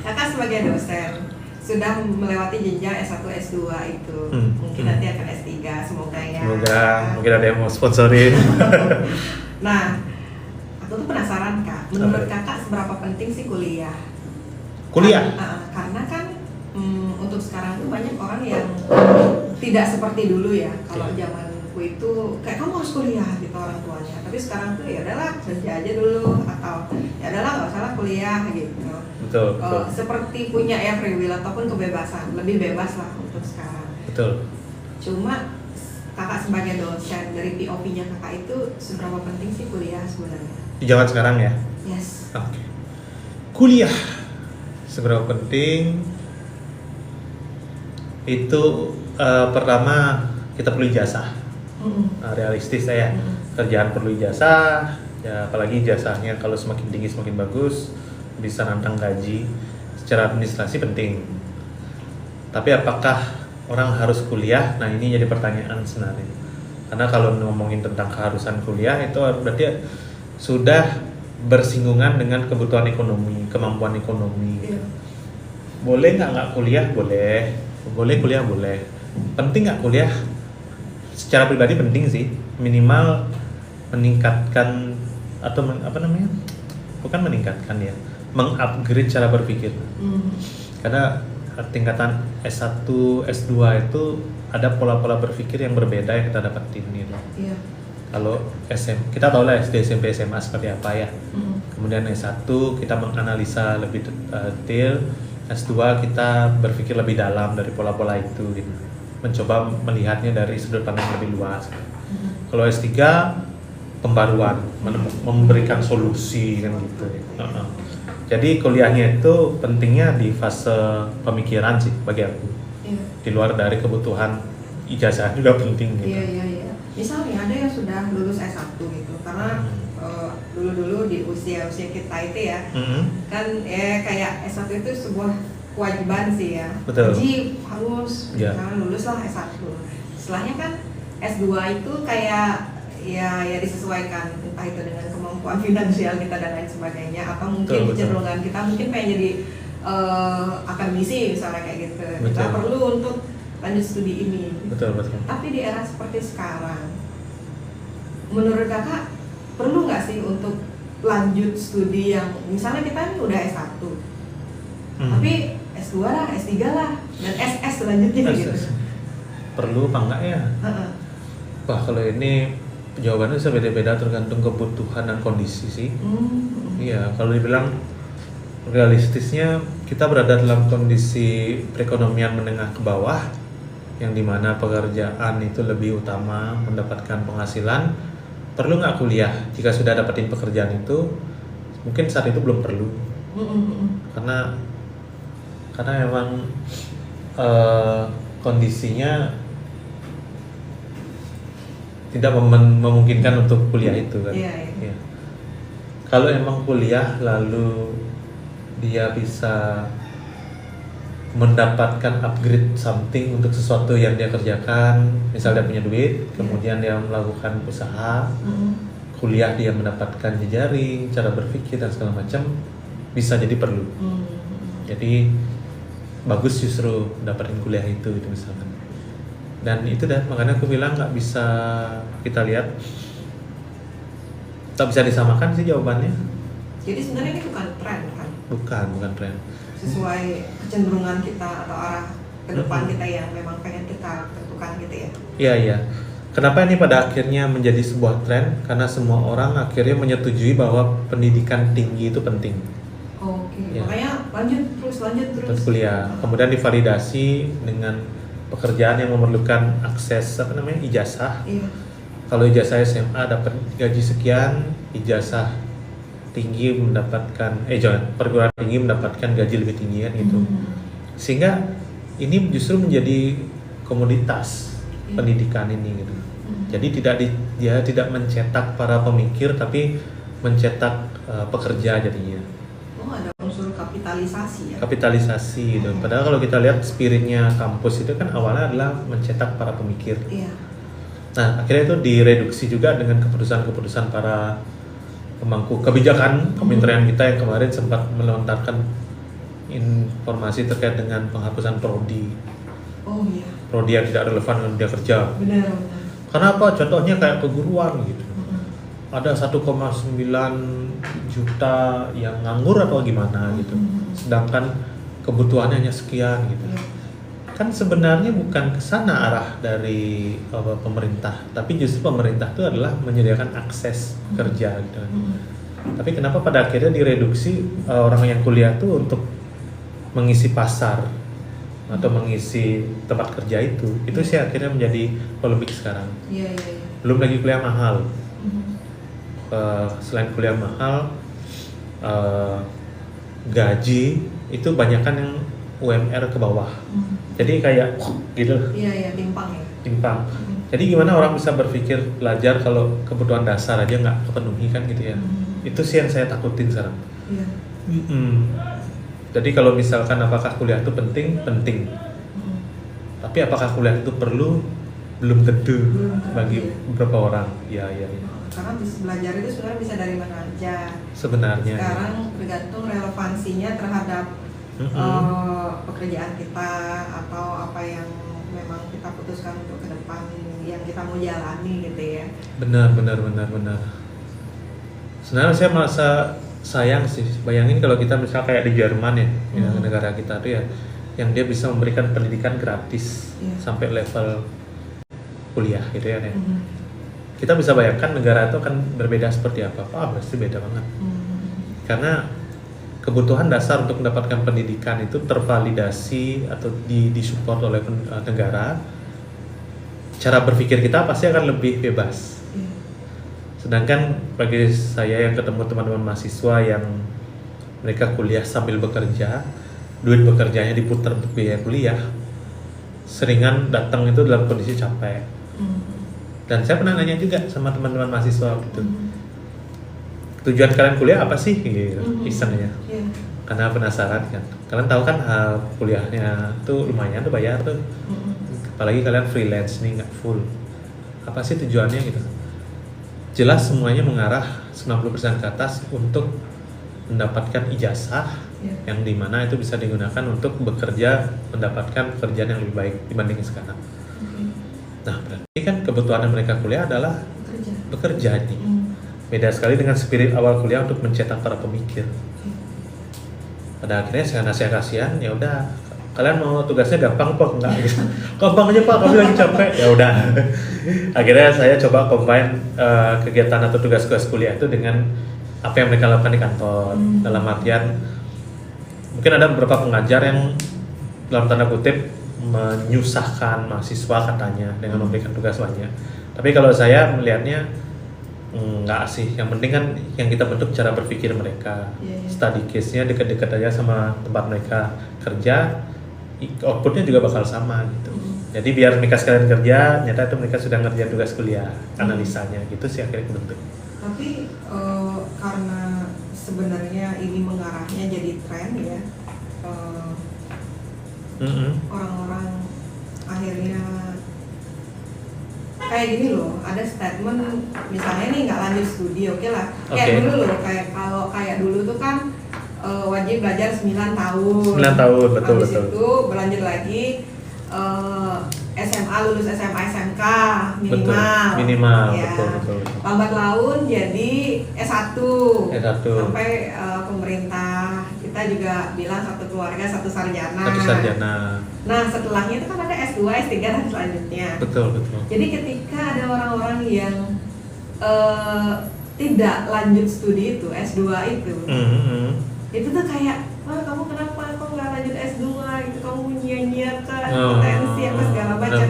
Kakak sebagai dosen sudah melewati jenjang S1, S2 itu. Mungkin nanti akan S3, semoga ya. Semoga mungkin ada yang mau sponsorin. Nah, aku tuh penasaran Kak, menurut Kakak seberapa penting sih kuliah? Kuliah? Karena kan untuk sekarang tuh banyak orang yang tidak seperti dulu ya. Kalau zamanku itu kayak kamu harus kuliah gitu orang tuanya. Tapi sekarang tuh ya udahlah kerja aja dulu, atau ya udahlah nggak usah kuliah gitu. Betul. Seperti punya ya free will ataupun kebebasan, lebih bebas lah untuk sekarang. Betul. Cuma Kakak sebagai dosen dari POV-nya Kakak itu seberapa penting sih kuliah sebenarnya? Di zaman sekarang ya? Yes. Oke. Kuliah seberapa penting? Itu pertama kita perlu ijazah. Realistis ya. Kerjaan perlu ijazah, ya apalagi ijazahnya kalau semakin tinggi semakin bagus, bisa nantang gaji. Secara administrasi penting. Tapi apakah orang harus kuliah? Nah ini jadi pertanyaan sebenarnya. Karena kalau ngomongin tentang keharusan kuliah itu berarti sudah bersinggungan dengan kebutuhan ekonomi, kemampuan ekonomi. Gitu. Boleh nggak kuliah? Boleh. Boleh kuliah boleh. Penting nggak kuliah? Secara pribadi penting sih. Minimal meningkatkan atau bukan meningkatkan ya, mengupgrade cara berpikir. Karena tingkatan S1, S2 itu ada pola-pola berpikir yang berbeda yang kita dapetin gitu. Iya. Kalau kita tahu lah SD, SMP, SMA seperti apa ya. Kemudian S1 kita menganalisa lebih detail, S2 kita berpikir lebih dalam dari pola-pola itu gitu. Mencoba melihatnya dari sudut pandang lebih luas. Kalau S3 pembaruan, memberikan solusi kan gitu. Jadi kuliahnya itu pentingnya di fase pemikiran sih bagi aku. Iya. Di luar dari kebutuhan ijazah juga penting gitu. Iya. Misalnya ada yang sudah lulus S1 gitu, karena dulu-dulu di usia kita itu ya, kan kayak S1 itu sebuah kewajiban sih ya. Betul. Jadi harus lulus lah S1. Setelahnya kan S2 itu kayak ya disesuaikan, entah itu dengan kemampuan finansial kita dan lain sebagainya, atau mungkin kecenderungan kita mungkin pengen jadi akademisi misalnya kayak gitu. Kita perlu untuk lanjut studi ini. Betul. Tapi di era seperti sekarang, menurut Kakak perlu nggak sih untuk lanjut studi yang misalnya kita ini udah S1, tapi S2 lah, S3 lah, dan SS selanjutnya gitu. Perlu apa enggak ya? Wah kalau ini jawabannya bisa beda-beda tergantung kebutuhan dan kondisi sih. Iya, kalau dibilang realistisnya kita berada dalam kondisi perekonomian menengah ke bawah, yang dimana pekerjaan itu lebih utama, mendapatkan penghasilan. Perlu nggak kuliah? Jika sudah dapetin pekerjaan itu, mungkin saat itu belum perlu. Karena memang kondisinya tidak memungkinkan untuk kuliah itu kan. Iya. Kalau emang kuliah lalu dia bisa mendapatkan upgrade something untuk sesuatu yang dia kerjakan, misal dia punya duit, kemudian dia melakukan usaha, kuliah dia mendapatkan jejaring, cara berpikir dan segala macam, bisa jadi perlu. Jadi bagus justru dapetin kuliah itu misalkan. Dan itu makanya aku bilang nggak bisa kita lihat, tak bisa disamakan sih jawabannya. Jadi sebenarnya ini bukan tren kan? Bukan tren. Sesuai kecenderungan kita atau arah ke depan kita yang memang pengen kita tentukan gitu ya? Iya. Kenapa ini pada akhirnya menjadi sebuah tren? Karena semua orang akhirnya menyetujui bahwa pendidikan tinggi itu penting. Oke. Makanya lanjut terus. Kuliah. Kemudian divalidasi dengan pekerjaan yang memerlukan akses ijazah. Iya. Kalau ijazah SMA dapat gaji sekian, ijazah tinggi mendapatkan perguruan tinggi mendapatkan gaji lebih tinggi kan gitu. Sehingga ini justru menjadi komoditas pendidikan ini gitu. Jadi dia tidak mencetak para pemikir tapi mencetak pekerja jadinya. Ada unsur kapitalisasi ya. Kapitalisasi gitu. Padahal kalau kita lihat spiritnya kampus itu kan awalnya adalah mencetak para pemikir. Iya. Nah, akhirnya itu direduksi juga dengan keputusan-keputusan para pemangku kebijakan kementerian kita yang kemarin sempat melontarkan informasi terkait dengan penghapusan prodi. Oh iya. Prodi yang tidak relevan dengan dunia kerja. Benar. Karena apa? Contohnya kayak keguruan gitu. Ada 1,9 juta yang nganggur atau gimana gitu. Sedangkan kebutuhannya hanya sekian gitu. Kan sebenarnya bukan ke sana arah dari pemerintah, tapi justru pemerintah itu adalah menyediakan akses kerja gitu kan. Tapi kenapa pada akhirnya direduksi orang yang kuliah tuh untuk mengisi pasar atau mengisi tempat kerja itu sih akhirnya menjadi polemik sekarang. Iya. Belum lagi kuliah mahal. Selain kuliah mahal, gaji itu banyakkan yang UMR ke bawah. Jadi kayak gitu. Iya, timpang ya. Timpang. Jadi gimana orang bisa berpikir belajar kalau kebutuhan dasar aja nggak kepenuhi kan gitu ya. Itu sih yang saya takutin sekarang. Iya. Jadi kalau misalkan apakah kuliah itu penting? Penting. Tapi apakah kuliah itu perlu? Belum tentu bagi beberapa orang. Iya. Karena belajar itu sebenarnya bisa dari mana aja. Sebenarnya. Sekarang tergantung relevansinya terhadap pekerjaan kita atau apa yang memang kita putuskan untuk ke depan yang kita mau jalani gitu ya. Benar. Sebenarnya saya merasa sayang sih, bayangin kalau kita misal kayak di Jerman ya, negara kita tuh ya, yang dia bisa memberikan pendidikan gratis sampai level kuliah gitu ya. Kita bisa bayangkan negara itu akan berbeda seperti apa? Pasti beda banget. Karena kebutuhan dasar untuk mendapatkan pendidikan itu tervalidasi atau disupport oleh negara. Cara berpikir kita pasti akan lebih bebas. Sedangkan bagi saya yang ketemu teman-teman mahasiswa yang mereka kuliah sambil bekerja, duit bekerjanya diputar untuk biaya kuliah, seringan datang itu dalam kondisi capek. Dan saya pernah nanya juga sama teman-teman mahasiswa gitu, tujuan kalian kuliah apa sih? Gitu, isengnya. Karena penasaran kan. Kalian tahu kan kuliahnya tuh lumayan tuh bayar tuh. Apalagi kalian freelance nih nggak full. Apa sih tujuannya gitu? Jelas semuanya mengarah 90% ke atas untuk mendapatkan ijazah yang dimana itu bisa digunakan untuk bekerja, mendapatkan pekerjaan yang lebih baik dibanding sekarang. Nah berarti kan kebutuhan mereka kuliah adalah bekerja nih. Beda sekali dengan spirit awal kuliah untuk mencetak para pemikir. Pada akhirnya saya kasihan, ya udah kalian mau tugasnya gampang kok enggak gitu. Gampang aja Pak, kami lagi capek. Ya udah. Akhirnya saya coba combine kegiatan atau tugas-tugas kuliah itu dengan apa yang mereka lakukan di kantor. Dalam artian mungkin ada beberapa pengajar yang dalam tanda kutip menyusahkan mahasiswa katanya dengan memberikan tugas banyak. Tapi kalau saya melihatnya enggak sih, yang penting kan yang kita bentuk cara berpikir mereka. Study case-nya dekat-dekat aja sama tempat mereka kerja, outputnya juga bakal sama gitu. Jadi biar mereka sekalian kerja, nyata itu mereka sudah ngerjain tugas kuliah, analisanya gitu sih akhirnya kebentuk. Tapi karena sebenarnya ini mengarahnya jadi tren ya, orang-orang akhirnya kayak gini loh, ada statement misalnya nih nggak lanjut studi, oke lah. Kayak dulu loh, kayak dulu tuh kan wajib belajar 9 tahun. 9 tahun, betul. Habis itu berlanjut lagi SMA, lulus SMA SMK minimal. Ya. Betul. Lambat laun jadi S1. Sampai pemerintah kita juga bilang satu keluarga satu sarjana. Nah, setelahnya itu kan ada S2, S3 dan selanjutnya. Betul. Jadi ketika ada orang-orang yang tidak lanjut studi itu, S2 itu. Itu tuh kayak, wah kamu kenapa kok nggak lanjut S2 gitu, kamu menyia-nyiakan potensi apa segala macam.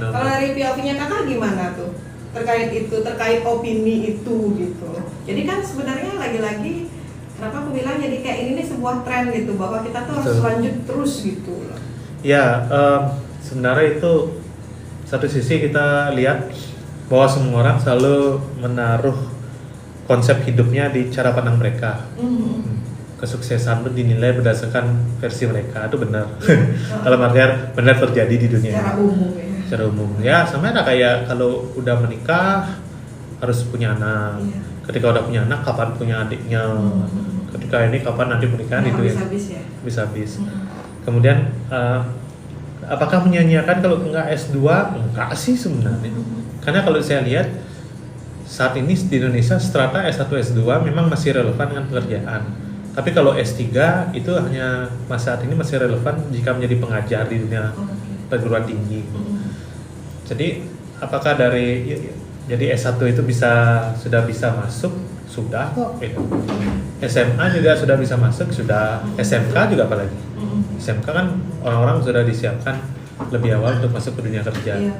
Kalau dari POV-nya kakak gimana tuh terkait opini itu gitu. Jadi kan sebenarnya lagi-lagi kenapa aku bilang jadi kayak ini nih sebuah tren gitu, bahwa kita tuh harus lanjut terus gitu. Ya sebenarnya itu satu sisi kita lihat bahwa semua orang selalu menaruh konsep hidupnya di cara pandang mereka. Kesuksesan itu dinilai berdasarkan versi mereka, itu benar. Dalam artian benar terjadi di dunia secara umum ya. Sama ada kayak kalau udah menikah harus punya anak. Ketika udah punya anak kapan punya adiknya, ketika nikah ini kapan nanti pernikahan itu ya. Habis-habis ya. Habis-habis. Kemudian apakah menyanyiakan kalau enggak S2? Enggak sih sebenarnya. Karena kalau saya lihat saat ini di Indonesia strata S1 S2 memang masih relevan dengan pekerjaan. Tapi kalau S3 itu hanya saat ini masih relevan jika menjadi pengajar di dunia perguruan tinggi. Jadi apakah jadi S1 itu sudah bisa masuk? Sudah kok gitu. SMA juga sudah bisa masuk, sudah. SMK juga apalagi. SMK kan orang-orang sudah disiapkan lebih awal untuk masuk ke dunia kerja. Iya.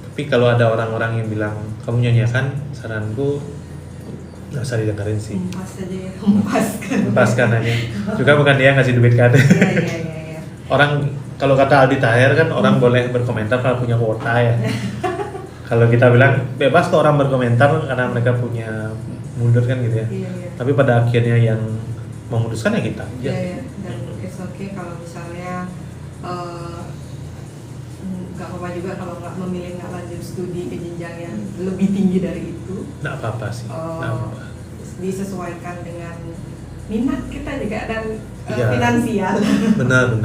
Tapi kalau ada orang-orang yang bilang kamu nyanyiakan, saranku nggak usah didengerin sih. Pas aja ya, Lepaskan aja. Juga bukan dia ngasih duit kan. Iya. Orang kalau kata Aldi Taher kan orang boleh berkomentar kalau punya kuota ya. Kalau kita bilang bebas kok orang berkomentar karena mereka punya mundur kan gitu ya. Iya. Tapi pada akhirnya yang memutuskan ya kita. Iya. Dan it's okay kalau misalnya nggak apa-apa juga kalau nggak memilih nggak lanjut studi ke jenjang yang lebih tinggi dari itu. Nggak apa-apa sih. Nggak apa-apa. Disesuaikan dengan minat kita juga dan Iya. finansial. Benar.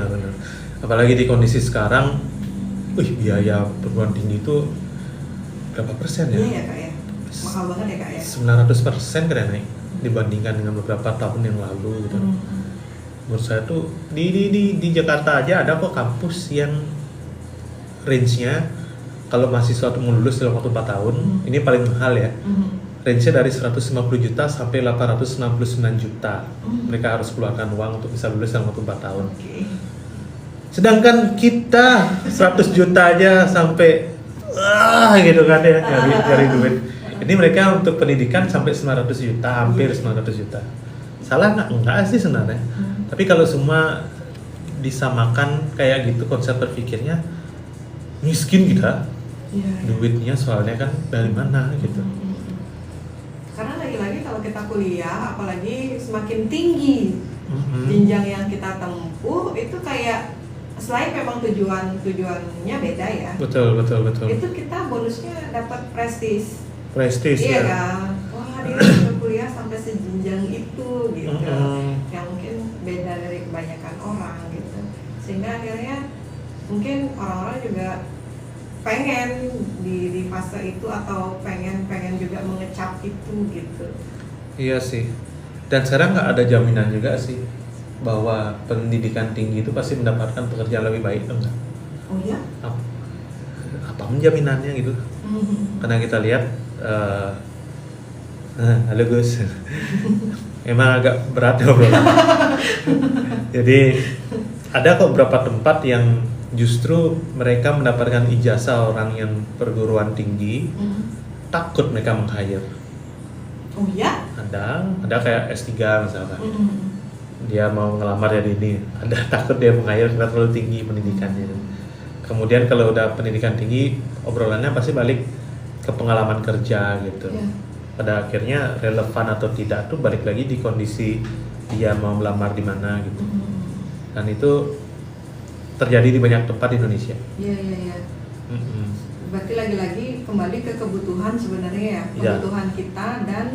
Apalagi di kondisi sekarang, biaya perguruan tinggi itu berapa persen ya? Iya ya kak ya, mahal banget ya kak ya. 900% keren naik dibandingkan dengan beberapa tahun yang lalu gitu. Menurut saya tuh di Jakarta aja ada kok kampus yang range-nya kalau mahasiswa tuh mau lulus dalam waktu 4 tahun, ini paling mahal ya. Range-nya dari 150 juta sampai 869 juta. Mereka harus keluarkan uang untuk bisa lulus dalam waktu 4 tahun. Sedangkan kita 100 juta aja sampai gitu kan ya, cari duit. Ini mereka untuk pendidikan sampai 900 juta, hampir 900 juta. Salah nggak? Enggak sih sebenarnya. Tapi kalau semua disamakan kayak gitu konsep berpikirnya, miskin kita. Duitnya soalnya kan dari mana gitu. Karena lagi-lagi kalau kita kuliah, apalagi semakin tinggi jenjang yang kita tempuh, itu kayak selain memang tujuannya beda ya. Betul. Itu kita bonusnya dapat prestis. Ya. Iya kan. Wah, dia sudah kuliah sampai sejenjang itu gitu. Yang mungkin beda dari kebanyakan orang gitu. Sehingga akhirnya mungkin orang-orang juga pengen di fase itu atau pengen juga mengecap itu gitu. Iya sih. Dan sekarang nggak ada jaminan juga sih bahwa pendidikan tinggi itu pasti mendapatkan pekerjaan lebih baik, enggak? Oh ya? Apa menjaminannya gitu? Karena kita lihat, halo Gus, emang agak berat ya bro. Jadi ada kok beberapa tempat yang justru mereka mendapatkan ijazah orang yang perguruan tinggi, takut mereka meng-hire. Oh ya? Ada kayak S3 misalkan. Dia mau ngelamar jadi ini, ada takut dia meng-hire karena terlalu tinggi pendidikannya. Kemudian kalau udah pendidikan tinggi, obrolannya pasti balik ke pengalaman kerja gitu. Pada akhirnya relevan atau tidak tuh balik lagi di kondisi dia mau melamar di mana gitu. Dan itu terjadi di banyak tempat di Indonesia. Iya. Berarti lagi-lagi kembali ke kebutuhan sebenarnya ya, kebutuhan kita dan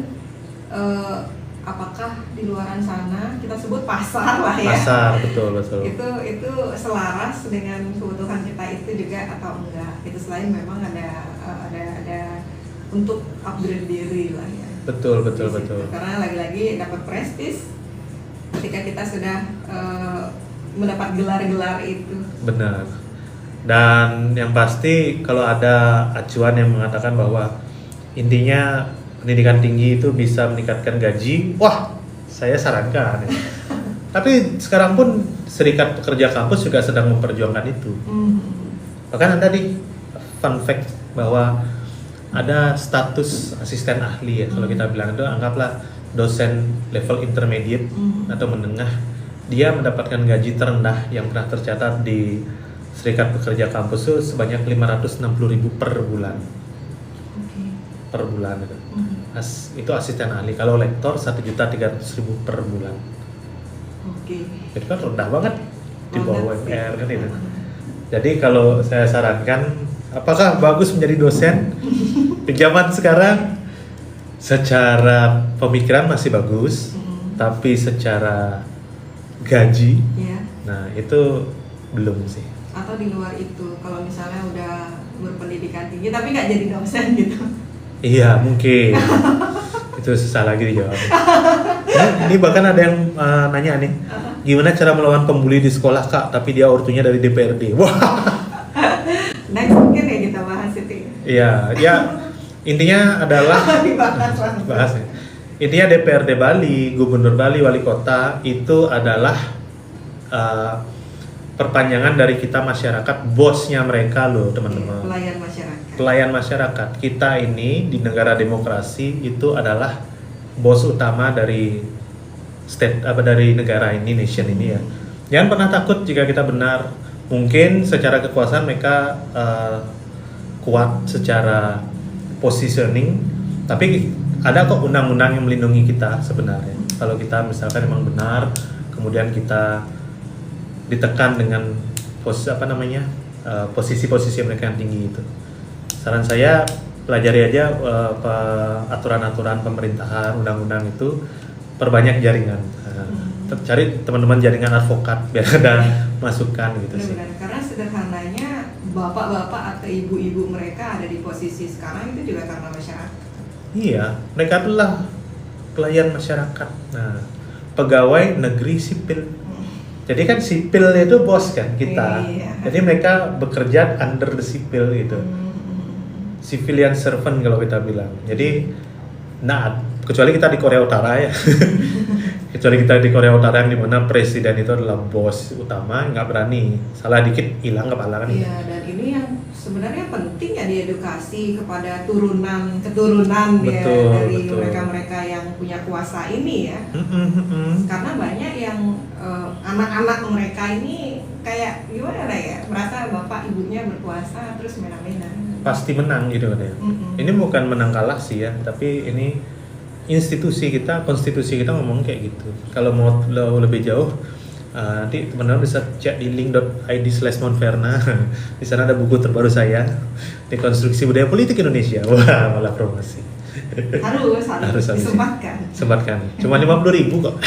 apakah di luaran sana kita sebut pasar lah ya. Pasar, betul. Itu selaras dengan kebutuhan kita itu juga atau enggak. Itu selain memang ada untuk upgrade diri lah ya. Betul. Karena lagi-lagi dapat prestis ketika kita sudah mendapat gelar-gelar itu. Benar. Dan yang pasti kalau ada acuan yang mengatakan bahwa intinya pendidikan tinggi itu bisa meningkatkan gaji, wah saya sarankan. Tapi sekarang pun Serikat Pekerja Kampus juga sedang memperjuangkan itu. Bahkan ada nih fun fact bahwa ada status asisten ahli ya, kalau kita bilang itu anggaplah dosen level intermediate atau menengah, dia mendapatkan gaji terendah yang pernah tercatat di Serikat Pekerja Kampus itu sebanyak 560.000 per bulan. Per bulan itu. Itu asisten ahli. Kalau lektor 1.300.000 per bulan. Itu kan rendah banget di bawah UMR kan itu. Jadi kalau saya sarankan, apakah bagus menjadi dosen? Di zaman sekarang secara pemikiran masih bagus, Tapi secara gaji, Ya. nah itu belum sih. Atau di luar itu, kalau misalnya udah berpendidikan tinggi tapi nggak jadi dosen gitu. Iya mungkin. Itu susah lagi dijawab. Ini bahkan ada yang nanya nih, gimana cara melawan pembuli di sekolah kak? Tapi dia ortunya dari DPRD. Wah. Next mungkin ya kita bahas itu. Iya, ya intinya adalah Dibahas langsung. bahas ya. Intinya DPRD Bali, Gubernur Bali, Wali Kota itu adalah perpanjangan dari kita masyarakat, bosnya mereka loh teman-teman. Pelayan masyarakat. Pelayan masyarakat. Kita ini di negara demokrasi itu adalah bos utama dari dari negara ini, nation ini ya. Jangan pernah takut jika kita benar. Mungkin secara kekuasaan mereka kuat secara positioning, tapi ada kok undang-undang yang melindungi kita sebenarnya. Kalau kita misalkan memang benar, kemudian kita ditekan dengan posisi-posisi mereka yang tinggi itu. Saran saya pelajari aja aturan-aturan pemerintahan, undang-undang itu, perbanyak jaringan. Cari teman-teman jaringan advokat biar ada masukan gitu sih. Benar-benar, karena sederhananya bapak-bapak atau ibu-ibu mereka ada di posisi sekarang itu juga karena masyarakat. Iya, mereka adalah pelayan masyarakat. Nah, pegawai negeri sipil. Jadi kan sipil itu bos kan kita. Iya. Jadi mereka bekerja under the sipil gitu. Civilian servant kalau kita bilang. Jadi, nah kecuali kita di Korea Utara ya. Kecuali kita di Korea Utara yang dimana presiden itu adalah bos utama, nggak berani. Salah dikit hilang kepala kan. Iya, dan ini yang sebenarnya penting ya diedukasi kepada keturunan ya dari mereka-mereka yang punya kuasa ini ya. Karena banyak yang anak-anak mereka ini kayak gimana lah ya, merasa bapak ibunya berkuasa terus mena-mena. Pasti menang gitu kan ya. Ini bukan menang kalah sih ya, tapi ini institusi kita, konstitusi kita ngomong kayak gitu. Kalau mau lebih jauh, nanti teman-teman bisa cek di link.id/monverna. Di sana ada buku terbaru saya, Dekonstruksi Budaya Politik Indonesia. Wah, malah promosi. Harus disempatkan. Sempatkan. Cuma 50.000 kok.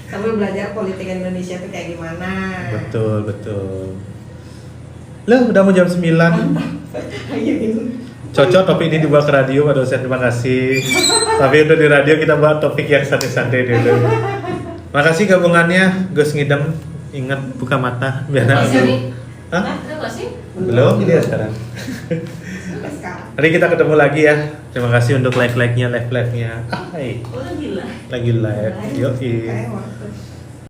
Sambil belajar politik Indonesia itu kayak gimana. Betul. Lah, udah mau jam 9. Cocok topik ini dibawa ke radio Pak dosen, terima kasih. Tapi untuk di radio kita buat topik yang santai-santai dulu. Makasih gabungannya, Gus Ngidam. Ingat buka mata biar nanti. Hah? Belum, ini ya sekarang. Nanti kita ketemu lagi ya. Terima kasih untuk live-nya. Hai. Oh, lagi live. Lagi live. Yoi. Kayak